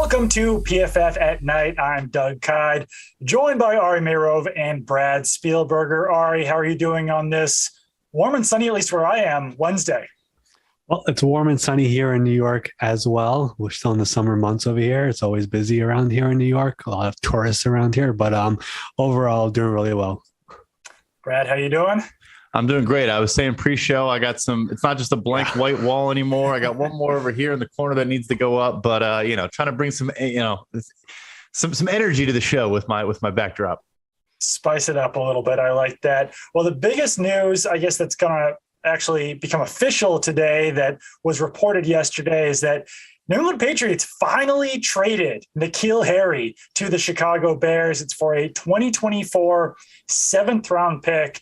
Welcome to PFF at Night. I'm Doug Kyed, joined by Ari Meirov and Brad Spielberger. Ari, how are you doing on this warm and sunny, at least where I am, Wednesday? Well, it's warm and sunny here in New York as well. We're still in the summer months over here. It's always busy around here in New York. A lot of tourists around here, but overall doing really well. Brad, how you doing? I'm doing great. I was saying pre-show, I got it's not just a blank white wall anymore. I got one more over here in the corner that needs to go up, but trying to bring some energy to the show with my backdrop. Spice it up a little bit. I like that. Well, the biggest news, I guess, that's going to actually become official today that was reported yesterday is that New England Patriots finally traded N'Keal Harry to the Chicago Bears. It's for a 2024 7th-round pick.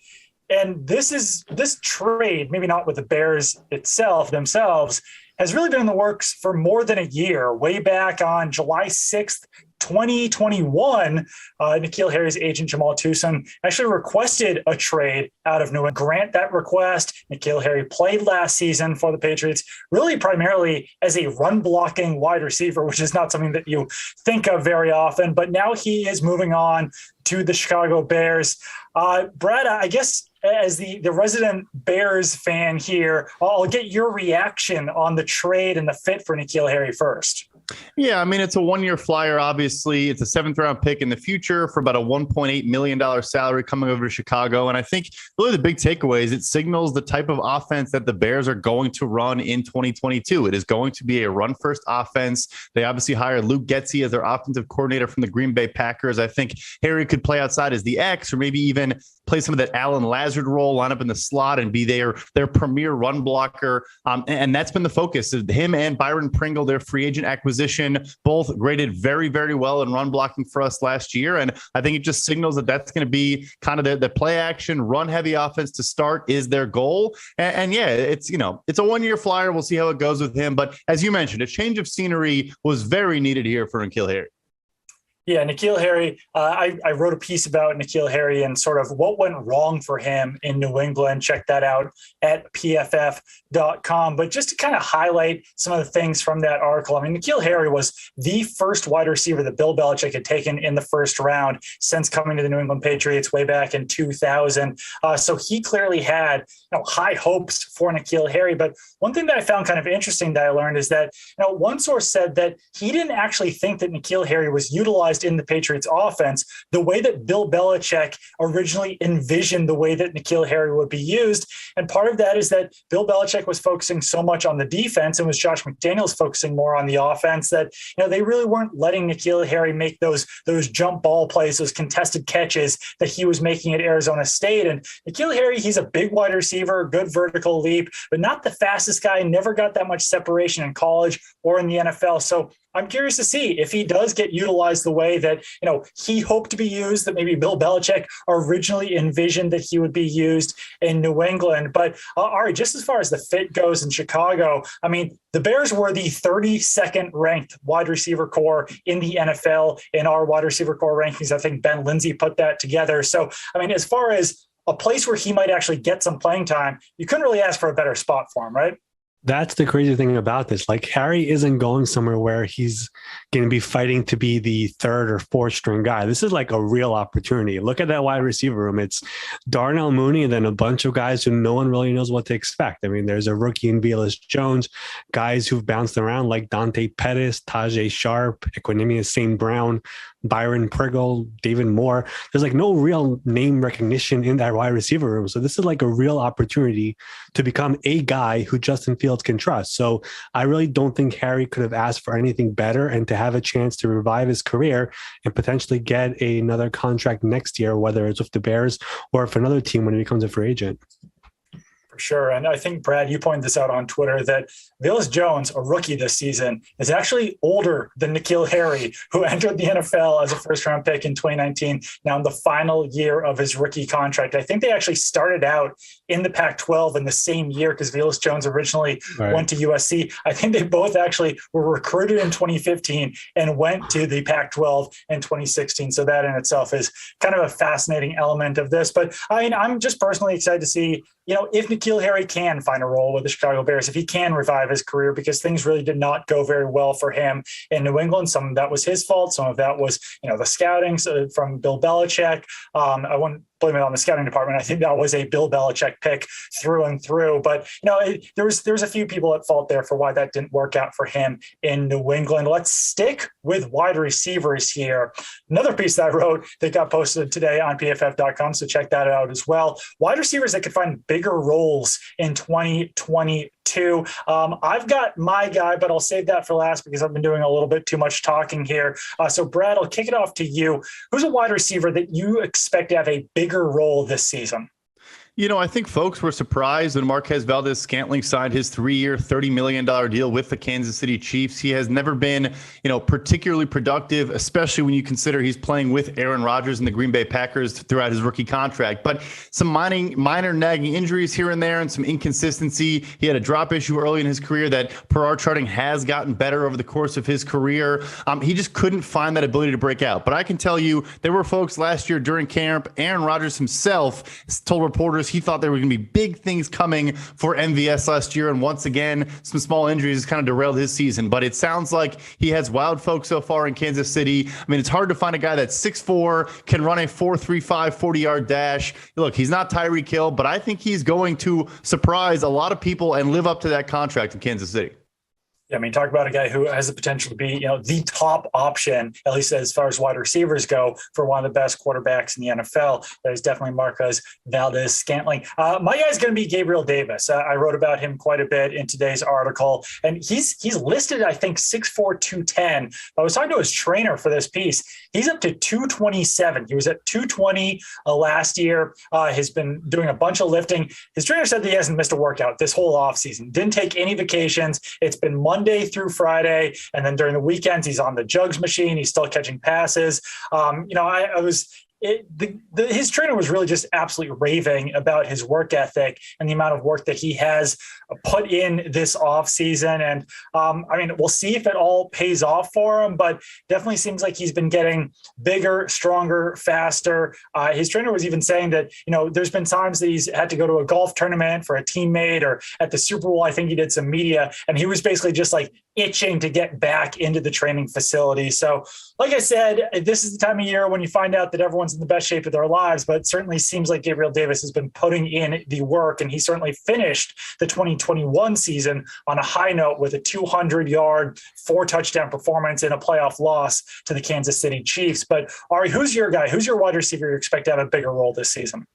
And this trade, maybe not with the Bears themselves, has really been in the works for more than a year. Way back on July 6th, 2021, N'Keal Harry's agent, Jamal Tucson, actually requested a trade out of New England. Grant that request. N'Keal Harry played last season for the Patriots, really primarily as a run-blocking wide receiver, which is not something that you think of very often. But now he is moving on to the Chicago Bears. Brad, I guess as the resident Bears fan here, I'll get your reaction on the trade and the fit for N'Keal Harry first. Yeah, I mean, it's a one-year flyer, obviously. It's a 7th-round pick in the future for about a $1.8 million salary coming over to Chicago. And I think really the big takeaway is it signals the type of offense that the Bears are going to run in 2022. It is going to be a run-first offense. They obviously hired Luke Getsy as their offensive coordinator from the Green Bay Packers. I think Harry could play outside as the X or maybe even play some of that Alan Lazard role, line up in the slot and be their premier run blocker. And that's been the focus of him and Byron Pringle, their free agent acquisition, both graded very, very well in run blocking for us last year. And I think it just signals that that's going to be kind of the play action, run heavy offense to start is their goal. And yeah, it's a one-year flyer. We'll see how it goes with him. But as you mentioned, a change of scenery was very needed here for N'Keal Harry. Yeah, N'Keal Harry, I wrote a piece about N'Keal Harry and sort of what went wrong for him in New England. Check that out at PFF.com. But just to kind of highlight some of the things from that article, I mean, N'Keal Harry was the first wide receiver that Bill Belichick had taken in the first round since coming to the New England Patriots way back in 2000. So he clearly had high hopes for N'Keal Harry. But one thing that I found kind of interesting that I learned is that one source said that he didn't actually think that N'Keal Harry was utilized in the Patriots offense the way that Bill Belichick originally envisioned the way that N'Keal Harry would be used. And part of that is that Bill Belichick was focusing so much on the defense and was Josh McDaniels focusing more on the offense that, they really weren't letting N'Keal Harry make those jump ball plays, those contested catches that he was making at Arizona State. And N'Keal Harry, he's a big wide receiver, good vertical leap, but not the fastest guy, never got that much separation in college or in the NFL. So I'm curious to see if he does get utilized the way that, he hoped to be used, that maybe Bill Belichick originally envisioned that he would be used in New England. But Ari, just as far as the fit goes in Chicago, I mean, the Bears were the 32nd ranked wide receiver core in the NFL in our wide receiver core rankings. I think Ben Lindsay put that together. So, I mean, as far as a place where he might actually get some playing time, you couldn't really ask for a better spot for him, right? That's the crazy thing about this. Like, Harry isn't going somewhere where he's going to be fighting to be the 3rd or 4th string guy. This is like a real opportunity. Look at that wide receiver room. It's Darnell Mooney and then a bunch of guys who no one really knows what to expect. I mean, there's a rookie in Velus Jones, guys who've bounced around like Dante Pettis, Tajay Sharp, Equanimous St. Brown, Byron Pringle, David Moore. There's like no real name recognition in that wide receiver room. So this is like a real opportunity to become a guy who Justin Fields can trust. So I really don't think Harry could have asked for anything better, and to have a chance to revive his career and potentially get another contract next year, whether it's with the Bears or if another team when he becomes a free agent. For sure. And I think, Brad, you pointed this out on Twitter that Velus Jones, a rookie this season, is actually older than N'Keal Harry, who entered the NFL as a first-round pick in 2019, now in the final year of his rookie contract. I think they actually started out in the Pac-12 in the same year because Velus Jones originally went to USC. I think they both actually were recruited in 2015 and went to the Pac-12 in 2016. So that in itself is kind of a fascinating element of this. But I mean, I'm just personally excited to see, if N'Keal N'Keal Harry can find a role with the Chicago Bears, if he can revive his career, because things really did not go very well for him in New England. Some of that was his fault. Some of that was, the scouting from Bill Belichick. I wouldn't blame it on the scouting department. I think that was a Bill Belichick pick through and through. But, there was a few people at fault there for why that didn't work out for him in New England. Let's stick with wide receivers here. Another piece that I wrote that got posted today on PFF.com, so check that out as well. Wide receivers that could find bigger roles in 2022. I've got my guy, but I'll save that for last because I've been doing a little bit too much talking here. So Brad, I'll kick it off to you. Who's a wide receiver that you expect to have a bigger role this season? I think folks were surprised when Marquez Valdes-Scantling signed his 3-year, $30 million deal with the Kansas City Chiefs. He has never been, particularly productive, especially when you consider he's playing with Aaron Rodgers and the Green Bay Packers throughout his rookie contract. But some minor nagging injuries here and there and some inconsistency. He had a drop issue early in his career that, per our charting, has gotten better over the course of his career. He just couldn't find that ability to break out. But I can tell you, there were folks last year during camp, Aaron Rodgers himself told reporters he thought there were going to be big things coming for MVS last year. And once again, some small injuries kind of derailed his season. But it sounds like he has wowed folks so far in Kansas City. I mean, it's hard to find a guy that's 6'4", can run a 4.35 40-yard dash. Look, he's not Tyreek Hill, but I think he's going to surprise a lot of people and live up to that contract in Kansas City. I mean, talk about a guy who has the potential to be, the top option, at least as far as wide receivers go, for one of the best quarterbacks in the NFL. That is definitely Marquez Valdes-Scantling. My guy is going to be Gabriel Davis. I wrote about him quite a bit in today's article, and he's listed, I think, 6'4", 210. I was talking to his trainer for this piece. He's up to 227. He was at 220 last year. He's been doing a bunch of lifting. His trainer said that he hasn't missed a workout this whole offseason. Didn't take any vacations. It's been Monday through Friday, and then during the weekends, he's on the jugs machine. He's still catching passes. His trainer was really just absolutely raving about his work ethic and the amount of work that he has put in this offseason. And we'll see if it all pays off for him, but definitely seems like he's been getting bigger, stronger, faster. His trainer was even saying that, there's been times that he's had to go to a golf tournament for a teammate, or at the Super Bowl, I think he did some media, and he was basically just like itching to get back into the training facility. So like I said, this is the time of year when you find out that everyone's in the best shape of their lives, but it certainly seems like Gabriel Davis has been putting in the work, and he certainly finished the 2021 season on a high note with a 200-yard, 4-touchdown performance in a playoff loss to the Kansas City Chiefs. But Ari, who's your guy? Who's your wide receiver you expect to have a bigger role this season?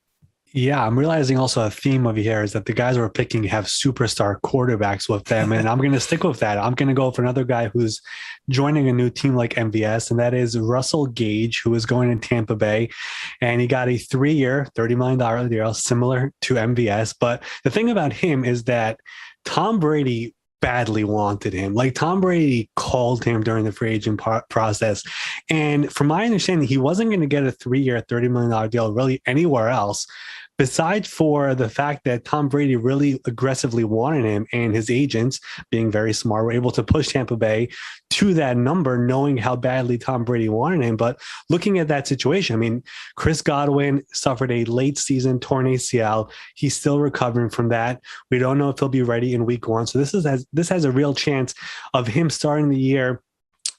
Yeah, I'm realizing also a theme over here is that the guys we're picking have superstar quarterbacks with them, and I'm going to stick with that. I'm going to go for another guy who's joining a new team like MVS, and that is Russell Gage, who is going in Tampa Bay, and he got a 3-year, $30 million deal, similar to MVS. But the thing about him is that Tom Brady badly wanted him. Like, Tom Brady called him during the free agent process. And from my understanding, he wasn't going to get a 3-year, $30 million deal really anywhere else, besides for the fact that Tom Brady really aggressively wanted him, and his agents, being very smart, were able to push Tampa Bay to that number, knowing how badly Tom Brady wanted him. But looking at that situation, Chris Godwin suffered a late season torn ACL. He's still recovering from that. We don't know if he'll be ready in week 1. So this has a real chance of him starting the year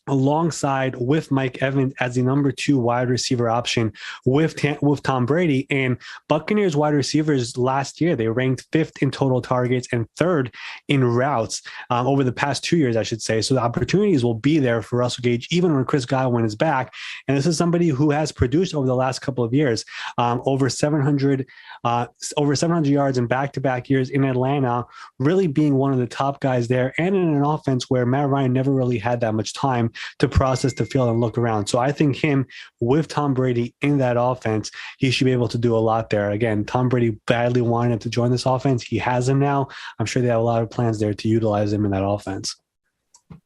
alongside with Mike Evans as the number 2 wide receiver option with Tom Brady. And Buccaneers wide receivers last year, they ranked 5th in total targets and 3rd in routes over the past 2 years, I should say. So the opportunities will be there for Russell Gage, even when Chris Godwin is back. And this is somebody who has produced over the last couple of years, over 700 yards in back-to-back years in Atlanta, really being one of the top guys there, and in an offense where Matt Ryan never really had that much time to process the field and look around. So I think him with Tom Brady in that offense, he should be able to do a lot there. Again, Tom Brady badly wanted him to join this offense. He has him now. I'm sure they have a lot of plans there to utilize him in that offense.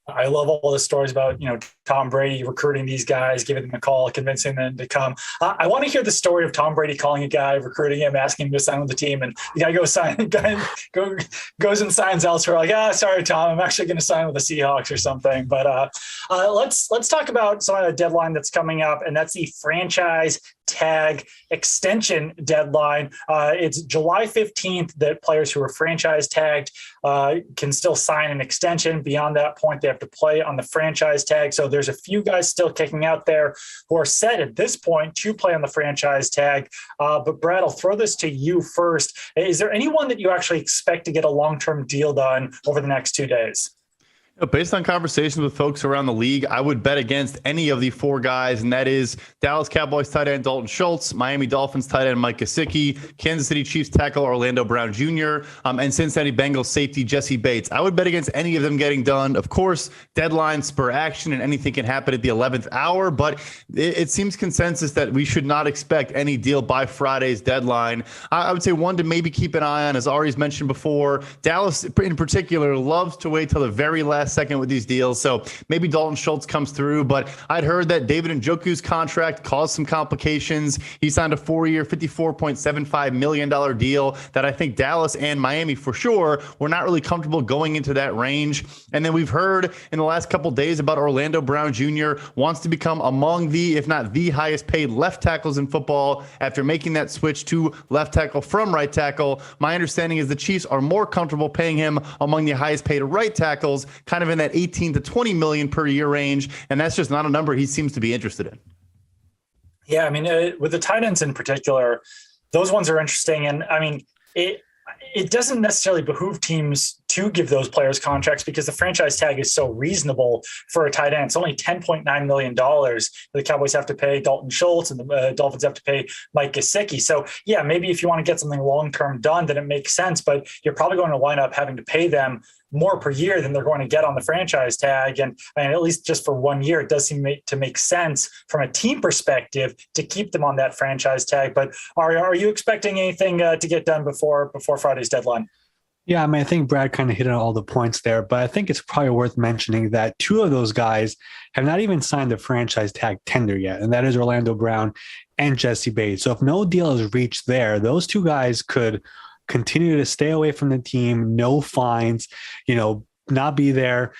I love all the stories about, Tom Brady recruiting these guys, giving them a call, convincing them to come. I want to hear the story of Tom Brady calling a guy, recruiting him, asking him to sign with the team, and the guy goes and signs elsewhere. Like, sorry, Tom, I'm actually going to sign with the Seahawks or something. But let's talk about some of the deadline that's coming up, and that's the franchise tag extension deadline. It's July 15th that players who are franchise tagged can still sign an extension. Beyond that point, they have to play on the franchise tag. So there's a few guys still kicking out there who are set at this point to play on the franchise tag. But Brad, I'll throw this to you first. Is there anyone that you actually expect to get a long-term deal done over the next 2 days? Based on conversations with folks around the league, I would bet against any of the four guys, and that is Dallas Cowboys tight end Dalton Schultz, Miami Dolphins tight end Mike Gesicki, Kansas City Chiefs tackle Orlando Brown Jr., and Cincinnati Bengals safety Jesse Bates. I would bet against any of them getting done. Of course, deadlines spur action, and anything can happen at the 11th hour, but it seems consensus that we should not expect any deal by Friday's deadline. I would say one to maybe keep an eye on, as Ari's mentioned before, Dallas in particular loves to wait till the very last second with these deals. So maybe Dalton Schultz comes through, but I'd heard that David Njoku's contract caused some complications. He signed a 4-year, $54.75 million deal that I think Dallas and Miami for sure were not really comfortable going into that range. And then we've heard in the last couple of days about Orlando Brown Jr. wants to become among the, if not the highest paid left tackles in football after making that switch to left tackle from right tackle. My understanding is the Chiefs are more comfortable paying him among the highest paid right tackles, kind of in that 18 to 20 million per year range. And that's just not a number he seems to be interested in. Yeah. I mean, with the tight ends in particular, those ones are interesting. And I mean, it doesn't necessarily behoove teams to give those players contracts because the franchise tag is so reasonable for a tight end. It's only $10.9 million the Cowboys have to pay Dalton Schultz and the Dolphins have to pay Mike Gesicki. So yeah, maybe if you want to get something long-term done, then it makes sense, but you're probably going to wind up having to pay them more per year than they're going to get on the franchise tag. And at least just for 1 year, it does seem to make sense from a team perspective to keep them on that franchise tag. But are you expecting anything to get done before Friday's deadline? Yeah, I mean, I think Brad kind of hit on all the points there, but I think it's probably worth mentioning that two of those guys have not even signed the franchise tag tender yet, and that is Orlando Brown and Jesse Bates. So if no deal is reached there, those two guys could continue to stay away from the team, no fines, not be there,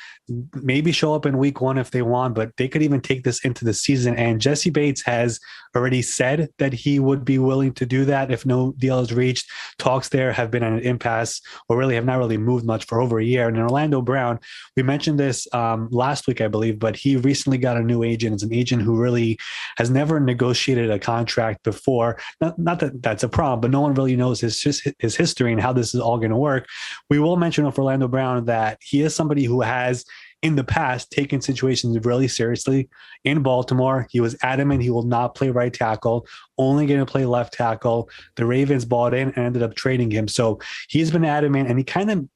maybe show up in week one if they want, but they could even take this into the season. And Jesse Bates has already said that he would be willing to do that if no deal is reached. Talks there have been at an impasse or really have not really moved much for over a year. And Orlando Brown, we mentioned this last week, I believe, but he recently got a new agent. It's an agent who really has never negotiated a contract before. Not that that's a problem, but no one really knows his history and how this is all going to work. We will mention with Orlando Brown that he is somebody who has in the past taken situations really seriously. In Baltimore, he was adamant he will not play right tackle, only going to play left tackle. The Ravens bought in and ended up trading him. So he's been adamant, and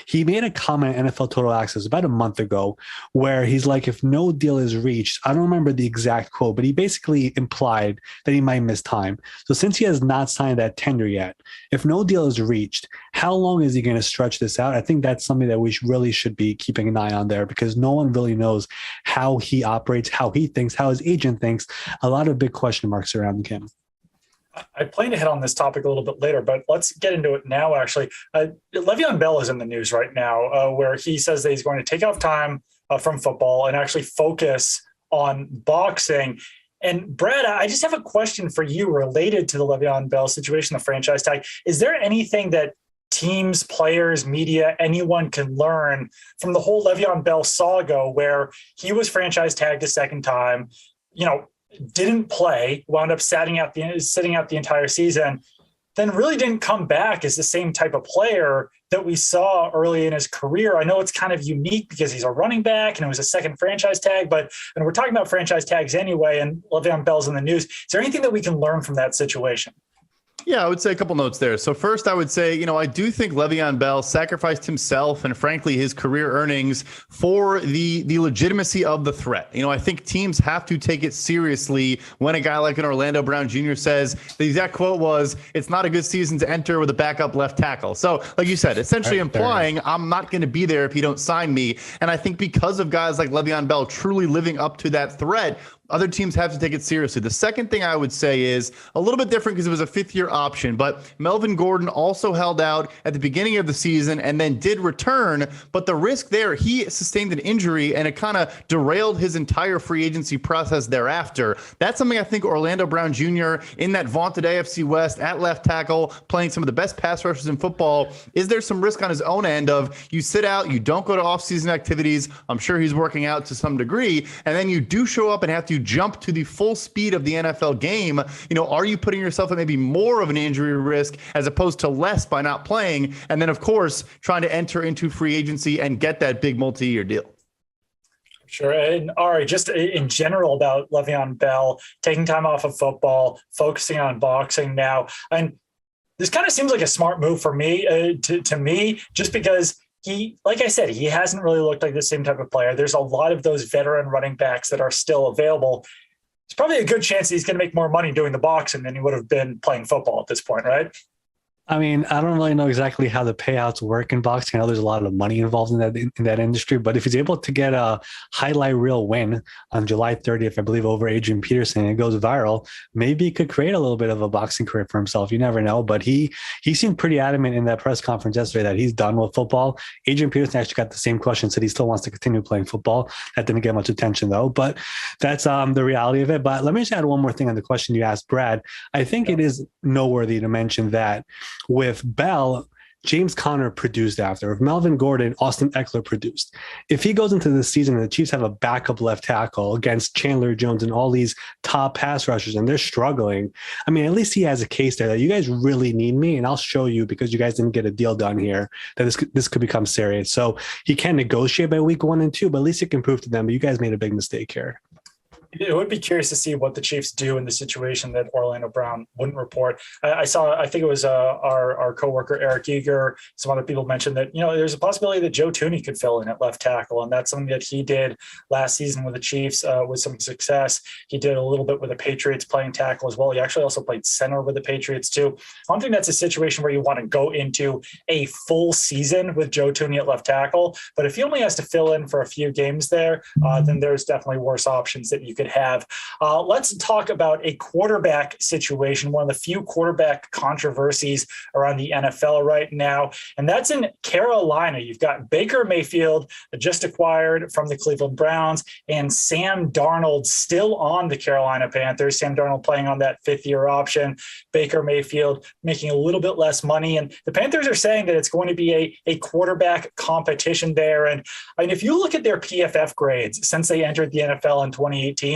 he made a comment at NFL Total Access about a month ago where he's like, if no deal is reached, I don't remember the exact quote, but he basically implied that he might miss time. So since he has not signed that tender yet, if no deal is reached, how long is he going to stretch this out? I think that's something that we really should be keeping an eye on there because no one really knows how he operates, how he thinks, how his agent thinks. A lot of big question marks surrounding him. I plan to hit on this topic a little bit later, but let's get into it now, actually. Le'Veon Bell is in the news right now where he says that he's going to take off time from football and actually focus on boxing. And Brad, I just have a question for you related to the Le'Veon Bell situation, the franchise tag. Is there anything that teams, players, media, anyone can learn from the whole Le'Veon Bell saga where he was franchise tagged a second time, didn't play, wound up sitting out the entire season, then really didn't come back as the same type of player that we saw early in his career? I know it's kind of unique because he's a running back and it was a second franchise tag, and we're talking about franchise tags anyway, and Le'Veon Bell's in the news. Is there anything that we can learn from that situation? Yeah, I would say a couple notes there. So first, I would say, I do think Le'Veon Bell sacrificed himself and frankly his career earnings for the legitimacy of the threat. I think teams have to take it seriously when a guy like an Orlando Brown Jr. says the exact quote was, "It's not a good season to enter with a backup left tackle." So, like you said, essentially implying I'm not going to be there if you don't sign me. And I think because of guys like Le'Veon Bell truly living up to that threat, other teams have to take it seriously. The second thing I would say is a little bit different because it was a fifth-year option, but Melvin Gordon also held out at the beginning of the season and then did return. But the risk there, he sustained an injury and it kind of derailed his entire free agency process thereafter. That's something I think Orlando Brown Jr. in that vaunted AFC West at left tackle, playing some of the best pass rushers in football. Is there some risk on his own end of you sit out, you don't go to off-season activities? I'm sure he's working out to some degree, and then you do show up and have to jump to the full speed of the NFL game. Are you putting yourself at maybe more of an injury risk as opposed to less by not playing? And then, of course, trying to enter into free agency and get that big multi-year deal. Sure. And all right, just in general about Le'Veon Bell, taking time off of football, focusing on boxing now. And this kind of seems like a smart move for me, to me, just because he, like I said, he hasn't really looked like the same type of player. There's a lot of those veteran running backs that are still available. It's probably a good chance that he's going to make more money doing the boxing than he would have been playing football at this point, right? I mean, I don't really know exactly how the payouts work in boxing. I know there's a lot of money involved in that industry, but if he's able to get a highlight reel win on July 30th, I believe, over Adrian Peterson, and it goes viral, maybe he could create a little bit of a boxing career for himself. You never know, but he seemed pretty adamant in that press conference yesterday that he's done with football. Adrian Peterson actually got the same question, said he still wants to continue playing football. That didn't get much attention though, but that's the reality of it. But let me just add one more thing on the question you asked, Brad. I think it is noteworthy to mention that with Bell, James Conner produced after. With Melvin Gordon, Austin Eckler produced. If he goes into the season and the Chiefs have a backup left tackle against Chandler Jones and all these top pass rushers and they're struggling, I mean, at least he has a case there that you guys really need me and I'll show you because you guys didn't get a deal done here that this could become serious. So he can negotiate by week 1 and 2, but at least he can prove to them, but you guys made a big mistake here. It would be curious to see what the Chiefs do in the situation that Orlando Brown wouldn't report. I think it was our coworker Eric Eager, some other people mentioned that, there's a possibility that Joe Thuney could fill in at left tackle. And that's something that he did last season with the Chiefs with some success. He did a little bit with the Patriots playing tackle as well. He actually also played center with the Patriots too. I don't think that's a situation where you want to go into a full season with Joe Thuney at left tackle. But if he only has to fill in for a few games there, then there's definitely worse options that you could have. Let's talk about a quarterback situation, one of the few quarterback controversies around the NFL right now, and that's in Carolina. You've got Baker Mayfield, just acquired from the Cleveland Browns, and Sam Darnold still on the Carolina Panthers. Sam Darnold playing on that fifth-year option. Baker Mayfield making a little bit less money, and the Panthers are saying that it's going to be a quarterback competition there. And I mean, if you look at their PFF grades since they entered the NFL in 2018,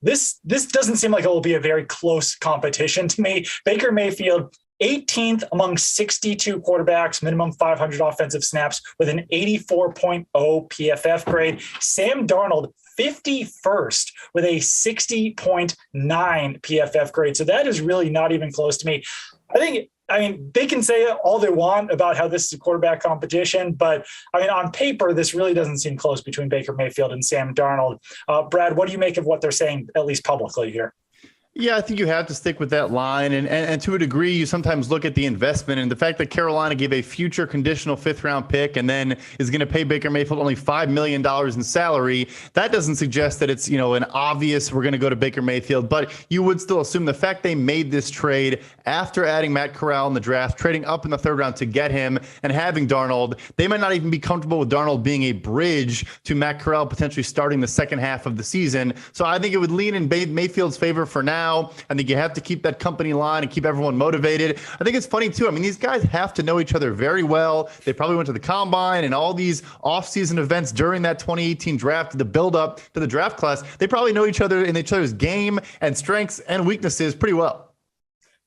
this doesn't seem like it will be a very close competition to me. Baker Mayfield, 18th among 62 quarterbacks, minimum 500 offensive snaps with an 84.0 PFF grade. Sam Darnold, 51st with a 60.9 PFF grade. So that is really not even close to me. I mean, they can say all they want about how this is a quarterback competition, but I mean, on paper, this really doesn't seem close between Baker Mayfield and Sam Darnold. Brad, what do you make of what they're saying, at least publicly here? Yeah, I think you have to stick with that line. And to a degree, you sometimes look at the investment and the fact that Carolina gave a future conditional 5th-round pick and then is going to pay Baker Mayfield only $5 million in salary. That doesn't suggest that it's, an obvious we're going to go to Baker Mayfield. But you would still assume the fact they made this trade after adding Matt Corral in the draft, trading up in the 3rd round to get him and having Darnold, they might not even be comfortable with Darnold being a bridge to Matt Corral potentially starting the second half of the season. So I think it would lean in Mayfield's favor for now. I think you have to keep that company line and keep everyone motivated. I think it's funny, too. I mean, these guys have to know each other very well. They probably went to the combine and all these off-season events during that 2018 draft, the build-up to the draft class. They probably know each other and each other's game and strengths and weaknesses pretty well.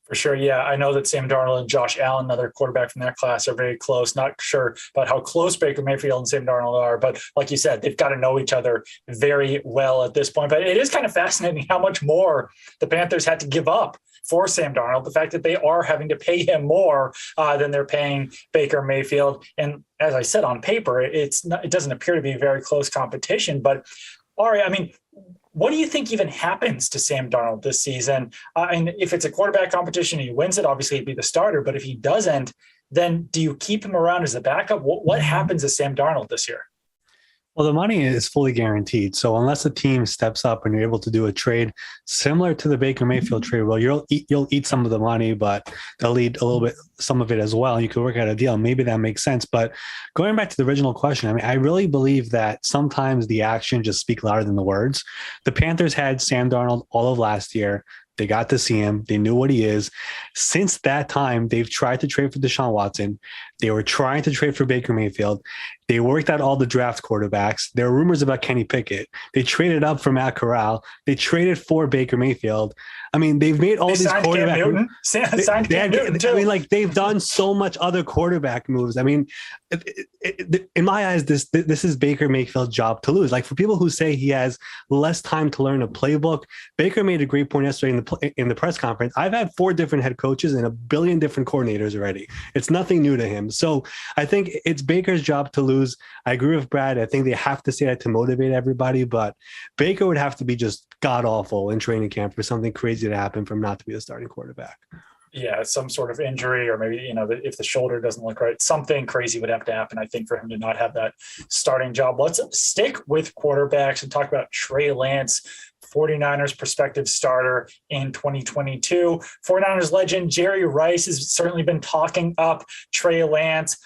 For sure, yeah. I know that Sam Darnold and Josh Allen, another quarterback from that class, are very close. Not sure about how close Baker Mayfield and Sam Darnold are, but like you said, they've got to know each other very well at this point. But it is kind of fascinating how much more the Panthers had to give up for Sam Darnold, the fact that they are having to pay him more than they're paying Baker Mayfield. And as I said, on paper, it doesn't appear to be a very close competition. But Ari, I mean, what do you think even happens to Sam Darnold this season? And if it's a quarterback competition and he wins it, obviously he'd be the starter. But if he doesn't, then do you keep him around as a backup? What happens to Sam Darnold this year? Well, the money is fully guaranteed. So unless a team steps up and you're able to do a trade similar to the Baker Mayfield trade, well, you'll eat some of the money, but they'll eat a little bit, some of it as well. You could work out a deal. Maybe that makes sense. But going back to the original question, I mean, I really believe that sometimes the actions just speak louder than the words. The Panthers had Sam Darnold all of last year. They got to see him. They knew what he is. Since that time, they've tried to trade for Deshaun Watson. They were trying to trade for Baker Mayfield. They worked out all the draft quarterbacks. There were rumors about Kenny Pickett. They traded up for Matt Corral. They traded for Baker Mayfield. I mean, they've made all these quarterback moves. I mean, like, they've done so much other quarterback moves. I mean, in my eyes, this is Baker Mayfield's job to lose. Like, for people who say he has less time to learn a playbook, Baker made a great point yesterday in the press conference. I've had 4 different head coaches and a billion different coordinators already. It's nothing new to him. So I think it's Baker's job to lose. I agree with Brad. I think they have to say that to motivate everybody, but Baker would have to be just god awful in training camp for something crazy to happen for him not to be the starting quarterback. Yeah, some sort of injury, or maybe, if the shoulder doesn't look right, something crazy would have to happen, I think, for him to not have that starting job. Let's stick with quarterbacks and talk about Trey Lance, 49ers prospective starter in 2022. 49ers legend Jerry Rice has certainly been talking up Trey Lance.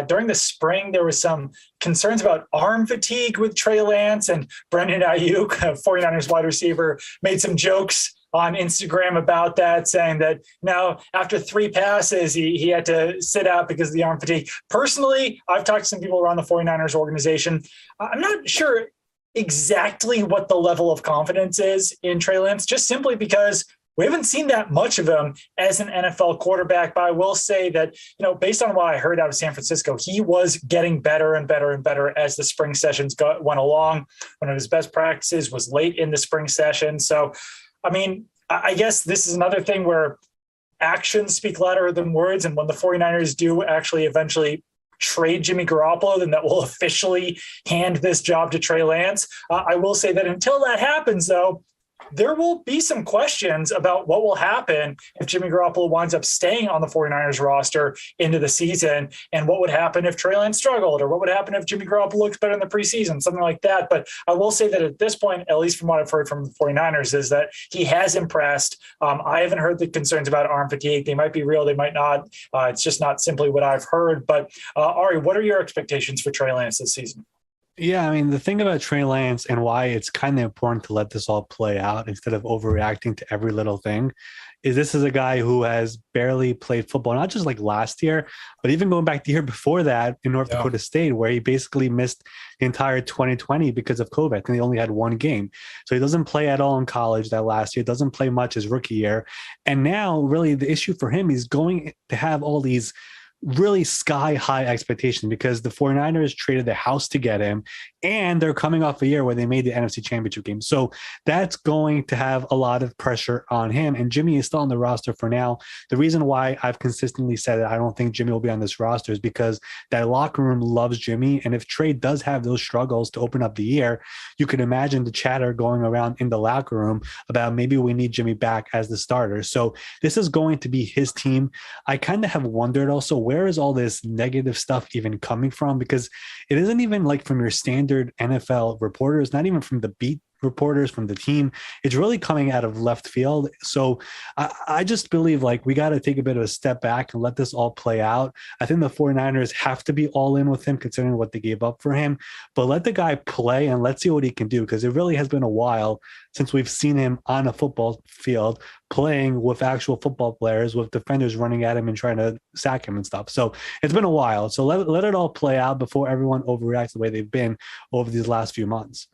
During the spring, there was some concerns about arm fatigue with Trey Lance, and Brendan Ayuk, 49ers wide receiver, made some jokes on Instagram about that, saying that now after 3 passes, he had to sit out because of the arm fatigue. Personally, I've talked to some people around the 49ers organization. I'm not sure exactly what the level of confidence is in Trey Lance, just simply because we haven't seen that much of him as an NFL quarterback. But I will say that, based on what I heard out of San Francisco, he was getting better and better and better as the spring sessions went along. One of his best practices was late in the spring session. So, I mean, I guess this is another thing where actions speak louder than words. And when the 49ers do actually eventually trade Jimmy Garoppolo, then that will officially hand this job to Trey Lance. I will say that until that happens, though, there will be some questions about what will happen if Jimmy Garoppolo winds up staying on the 49ers roster into the season, and what would happen if Trey Lance struggled, or what would happen if Jimmy Garoppolo looks better in the preseason, something like that. But I will say that at this point, at least from what I've heard from the 49ers, is that he has impressed. I haven't heard the concerns about arm fatigue. They might be real, they might not. It's just not simply what I've heard. But Ari, what are your expectations for Trey Lance this season? Yeah, I mean, the thing about Trey Lance and why it's kind of important to let this all play out instead of overreacting to every little thing is this is a guy who has barely played football, not just like last year, but even going back the year before that in North Dakota State, where he basically missed the entire 2020 because of COVID, and he only had 1 game. So he doesn't play at all in college that last year, doesn't play much his rookie year. And now really the issue for him is going to have all these really sky high expectation because the 49ers traded their house to get him, and they're coming off a year where they made the NFC Championship game. So that's going to have a lot of pressure on him. And Jimmy is still on the roster for now. The reason why I've consistently said that I don't think Jimmy will be on this roster is because that locker room loves Jimmy. And if Trey does have those struggles to open up the year, you can imagine the chatter going around in the locker room about maybe we need Jimmy back as the starter. So this is going to be his team. I kind of have wondered also, where is all this negative stuff even coming from? Because it isn't even like from your standard NFL reporters, not even from the beat reporters from the team. It's really coming out of left field. So I just believe like we got to take a bit of a step back and let this all play out. I think the 49ers have to be all in with him considering what they gave up for him, but let the guy play and let's see what he can do, because it really has been a while since we've seen him on a football field playing with actual football players, with defenders running at him and trying to sack him and stuff. So it's been a while. So let it all play out before everyone overreacts the way they've been over these last few months.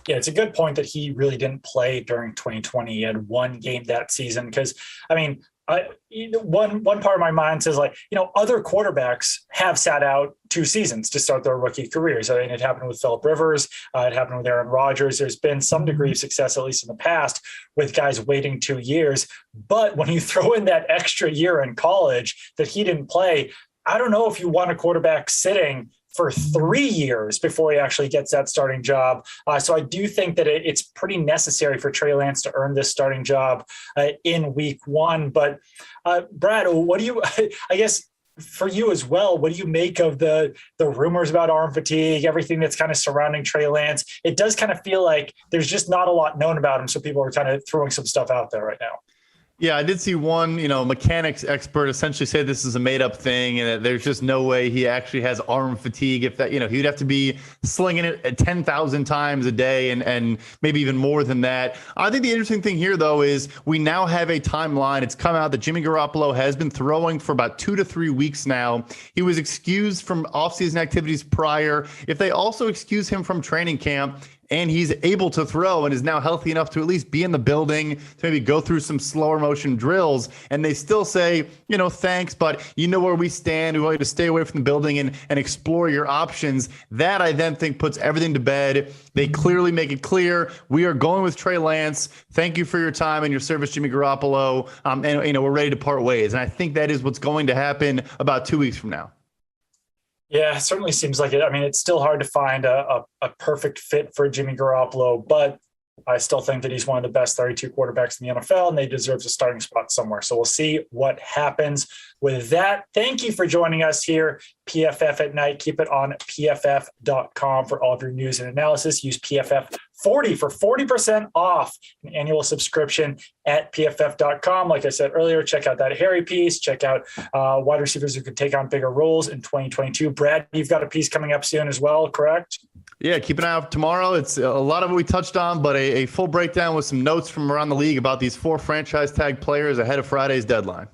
Yeah, it's a good point that he really didn't play during 2020. He had one game that season because, I mean, One part of my mind says, like, other quarterbacks have sat out 2 seasons to start their rookie careers. I mean, it happened with Phillip Rivers. It happened with Aaron Rodgers. There's been some degree of success, at least in the past, with guys waiting 2 years. But when you throw in that extra year in college that he didn't play, I don't know if you want a quarterback sitting for 3 years before he actually gets that starting job. So I do think that it's pretty necessary for Trey Lance to earn this starting job in week 1. But Brad, what do you, I guess for you as well, what do you make of the rumors about arm fatigue, everything that's kind of surrounding Trey Lance? It does kind of feel like there's just not a lot known about him. So people are kind of throwing some stuff out there right now. Yeah, I did see one, mechanics expert essentially say this is a made up thing and that there's just no way he actually has arm fatigue. If that, he'd have to be slinging it at 10,000 times a day and maybe even more than that. I think the interesting thing here, though, is we now have a timeline. It's come out that Jimmy Garoppolo has been throwing for about 2 to 3 weeks now. He was excused from offseason activities prior. If they also excuse him from training camp, and he's able to throw and is now healthy enough to at least be in the building to maybe go through some slower motion drills. And they still say, thanks, but you know where we stand. We want you to stay away from the building and explore your options. That I then think puts everything to bed. They clearly make it clear we are going with Trey Lance. Thank you for your time and your service, Jimmy Garoppolo. And we're ready to part ways. And I think that is what's going to happen about 2 weeks from now. Yeah, it certainly seems like it. I mean, it's still hard to find a perfect fit for Jimmy Garoppolo, but I still think that he's one of the best 32 quarterbacks in the NFL, and they deserve a starting spot somewhere. So we'll see what happens with that. Thank you for joining us here, PFF at Night. Keep it on PFF.com for all of your news and analysis. Use PFF 40 for 40% off an annual subscription at PFF.com. Like I said earlier, check out that Harry piece. Check out wide receivers who could take on bigger roles in 2022. Brad, you've got a piece coming up soon as well, correct? Yeah, keep an eye out tomorrow. It's a lot of what we touched on, but a full breakdown with some notes from around the league about these 4 franchise tag players ahead of Friday's deadline.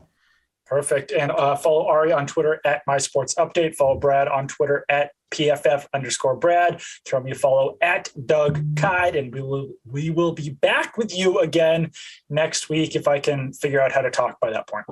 Perfect. And follow Ari on Twitter at MySportsUpdate. Follow Brad on Twitter at PFF_Brad. Throw me a follow at Doug Kyed, and we will be back with you again next week if I can figure out how to talk by that point.